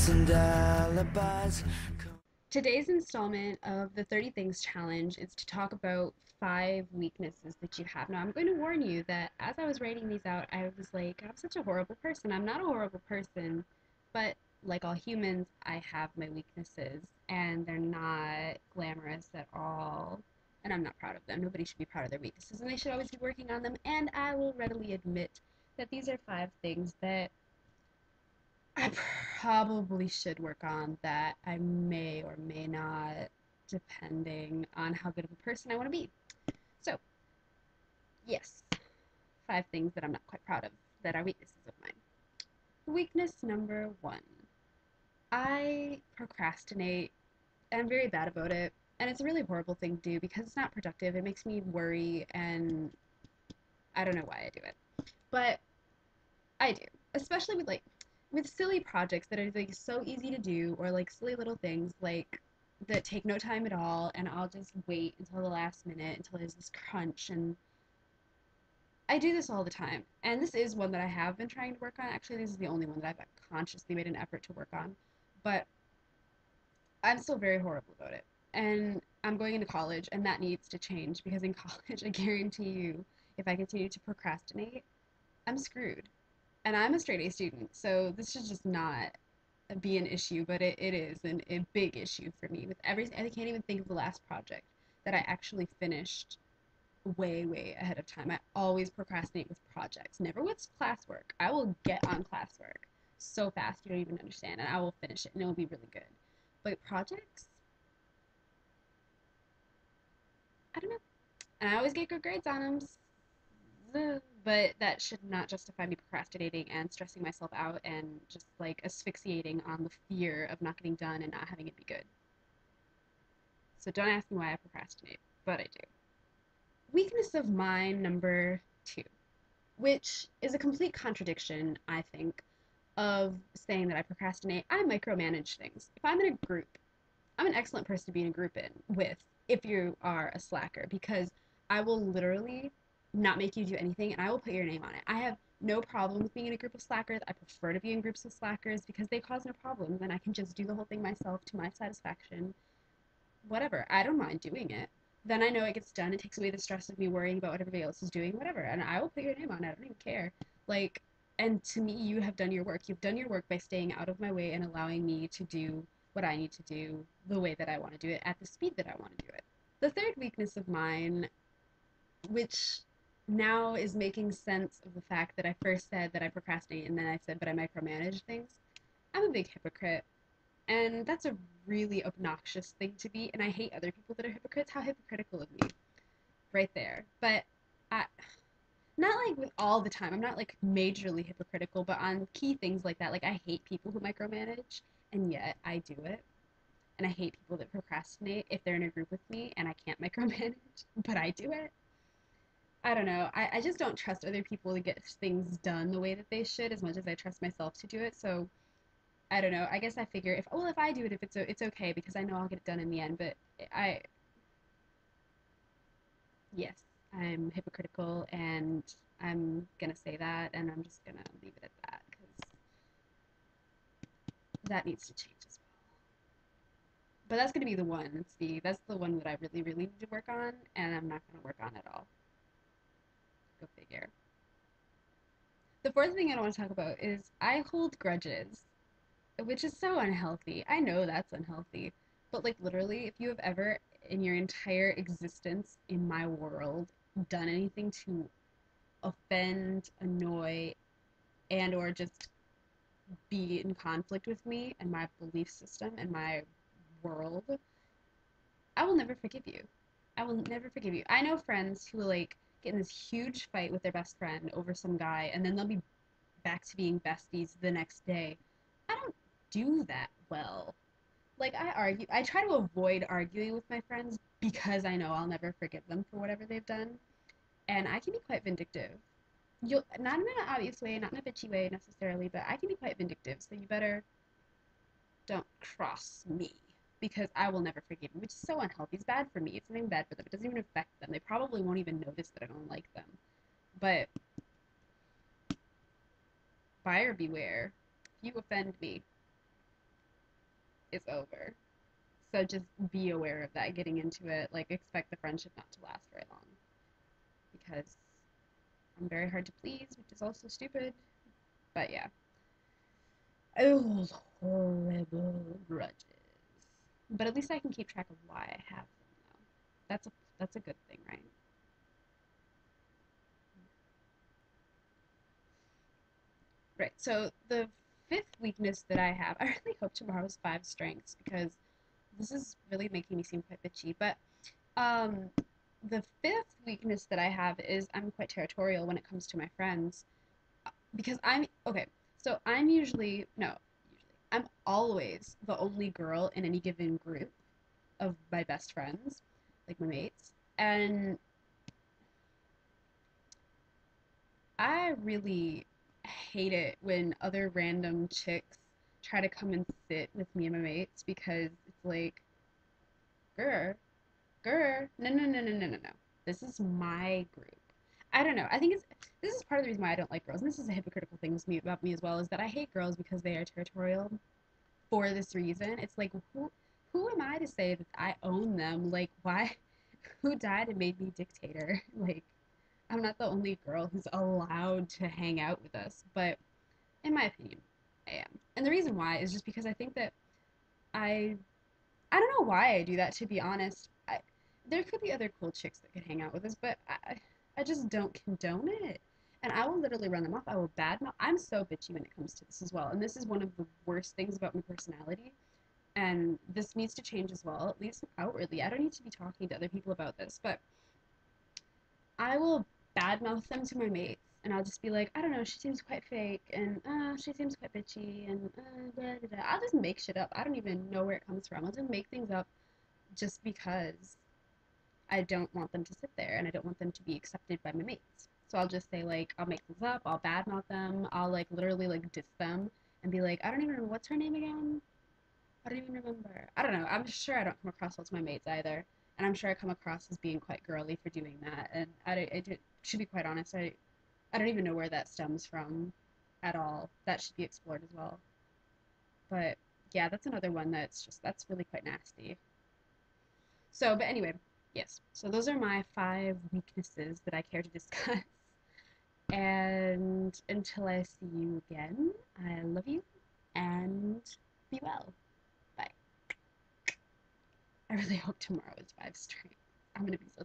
and alibis. Today's installment of the 30 Things Challenge is to talk about 5 weaknesses that you have. Now, I'm going to warn you that as I was writing these out, I was like, I'm such a horrible person. I'm not a horrible person, but like all humans, I have my weaknesses, and they're not glamorous at all. And I'm not proud of them. Nobody should be proud of their weaknesses, and they should always be working on them. And I will readily admit that these are 5 things that I probably should work on that I may or may not, depending on how good of a person I want to be. So, yes, 5 things that I'm not quite proud of that are weaknesses of mine. Weakness number 1, I procrastinate, and I'm very bad about it. And it's a really horrible thing to do because it's not productive. It makes me worry, and I don't know why I do it. But I do, especially with silly projects that are like so easy to do, or like silly little things like that take no time at all, and I'll just wait until the last minute until there's this crunch. And I do this all the time, and this is one that I have been trying to work on. Actually, this is the only one that I've consciously made an effort to work on, but I'm still very horrible about it. And I'm going into college, and that needs to change because in college, I guarantee you, if I continue to procrastinate, I'm screwed. And I'm a straight A student, so this should just not be an issue, but it is a big issue for me. With everything, I can't even think of the last project that I actually finished way ahead of time. I always procrastinate with projects, never with classwork. I will get on classwork so fast you don't even understand, and I will finish it, and it will be really good. But projects, I don't know. And I always get good grades on them, but that should not justify me procrastinating and stressing myself out and just like asphyxiating on the fear of not getting done and not having it be good. So don't ask me why I procrastinate, but I do. Weakness of mine number 2, which is a complete contradiction, I think, of saying that I procrastinate. I micromanage things. If I'm in a group, I'm an excellent person to be in a group with if you are a slacker, because I will literally not make you do anything and I will put your name on it. I have no problem with being in a group of slackers. I prefer to be in groups of slackers because they cause no problems and I can just do the whole thing myself to my satisfaction. Whatever. I don't mind doing it. Then I know it gets done. It takes away the stress of me worrying about what everybody else is doing, whatever. And I will put your name on it. I don't even care. Like, and to me, you have done your work. You've done your work by staying out of my way and allowing me to do what I need to do the way that I want to do it at the speed that I want to do it. The third weakness of mine, which now is making sense of the fact that I first said that I procrastinate and then I said, but I micromanage things. I'm a big hypocrite. And that's a really obnoxious thing to be. And I hate other people that are hypocrites. How hypocritical of me. Right there. But I, not like with all the time. I'm not like majorly hypocritical, but on key things like that, like I hate people who micromanage, and yet I do it. And I hate people that procrastinate if they're in a group with me and I can't micromanage, but I do it. I don't know. I just don't trust other people to get things done the way that they should as much as I trust myself to do it. So I don't know. I guess I figure if I do it, if it's okay because I know I'll get it done in the end. But I yes, I'm hypocritical, and I'm gonna say that, and I'm just gonna leave it at that because that needs to change as well. But that's gonna be the one. See, that's the one that I really need to work on, and I'm not gonna work on at all. Go figure. The fourth thing I want to talk about is I hold grudges, which is so unhealthy. I know that's unhealthy. But like literally, if you have ever in your entire existence in my world done anything to offend, annoy, and or just be in conflict with me and my belief system and my world, I will never forgive you. I will never forgive you. I know friends who will like get in this huge fight with their best friend over some guy and then they'll be back to being besties the next day. I don't do that well. Like I try to avoid arguing with my friends because I know I'll never forgive them for whatever they've done, and I can be quite vindictive. You'll not in an obvious way, not in a bitchy way necessarily, but I can be quite vindictive. So you better don't cross me because I will never forgive you, which is so unhealthy. It's bad for me. It's not even bad for them. It doesn't even affect them. They probably won't even notice that I don't like them. But buyer beware. If you offend me, is over. So just be aware of that getting into it. Like, expect the friendship not to last very long because I'm very hard to please, which is also stupid. But yeah. Oh, horrible grudges. But at least I can keep track of why I have them, though. That's a good thing, right? Right. So the fifth weakness that I have, I really hope tomorrow's five strengths because this is really making me seem quite bitchy. But um, the fifth weakness that I have is I'm quite territorial when it comes to my friends because I'm okay. So I'm usually no, usually I'm always the only girl in any given group of my best friends, like my mates, and I really hate it when other random chicks try to come and sit with me and my mates because it's like, grr, grr, no, no, no, no, no, no, no. This is my group. I don't know. I think this is part of the reason why I don't like girls, and this is a hypocritical thing with me about me as well, is that I hate girls because they are territorial for this reason. It's like who am I to say that I own them? Like why? Who died and made me dictator? Like I'm not the only girl who's allowed to hang out with us, but in my opinion, I am. And the reason why is just because I think that I I don't know why I do that to be honest. There could be other cool chicks that could hang out with us, but I just don't condone it. And I will literally run them off. I will badmouth. I'm so bitchy when it comes to this as well. And this is one of the worst things about my personality. And this needs to change as well, at least outwardly. I don't need to be talking to other people about this, but I will badmouth them to my mates, and I'll just be like, I don't know, she seems quite fake, and she seems quite bitchy, and blah, blah, blah. I'll just make shit up. I don't even know where it comes from. I'll just make things up just because I don't want them to sit there, and I don't want them to be accepted by my mates. So I'll just say like, I'll make things up. I'll badmouth them. I'll like literally like diss them and be like, I don't even remember what's her name again. I don't even remember. I don't know. I'm sure I don't come across well to my mates either. And I'm sure I come across as being quite girly for doing that. And should be quite honest, I don't even know where that stems from at all. That should be explored as well. But yeah, that's another one that's really quite nasty. So, but anyway, yes. So those are my five weaknesses that I care to discuss. And until I see you again, I love you and be well. Bye. I really hope tomorrow is five straight. I'm gonna be so